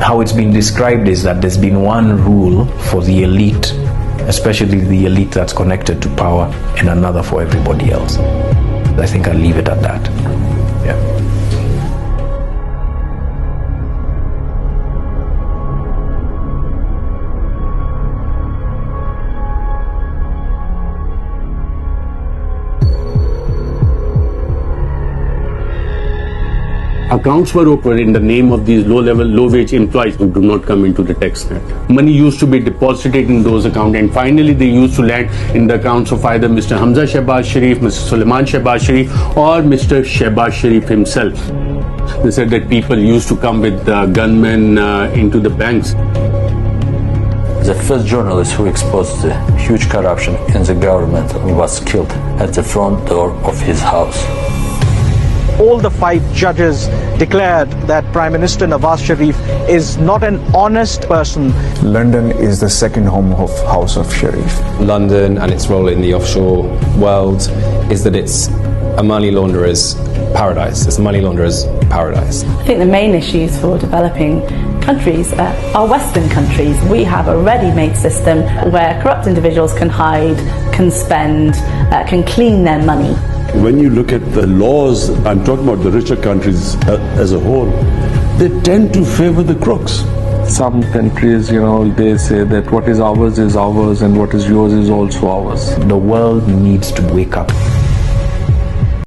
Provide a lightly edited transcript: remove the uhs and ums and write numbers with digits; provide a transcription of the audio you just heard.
how it's been described is that there's been one rule for the elite, especially the elite that's connected to power, and another for everybody else. I think I'll leave it at that. Yeah. Accounts were opened in the name of these low-wage employees who do not come into the tax net. Money used to be deposited in those accounts, and finally they used to land in the accounts of either Mr. Hamza Shehbaz Sharif, Mr. Sulaiman Shehbaz Sharif, or Mr. Shehbaz Sharif himself. They said that people used to come with gunmen into the banks. The first journalist who exposed the huge corruption in the government was killed at the front door of his house. All the 5 judges declared that Prime Minister Nawaz Sharif is not an honest person. London is the second home of House of Sharif. London and its role in the offshore world is that it's a money launderer's paradise. It's a money launderer's paradise. I think the main issues for developing countries are Western countries. We have a ready-made system where corrupt individuals can hide, can spend, can clean their money. When you look at the laws, I'm talking about the richer countries as a whole, they tend to favor the crooks. Some countries, they say that what is ours and what is yours is also ours. The world needs to wake up.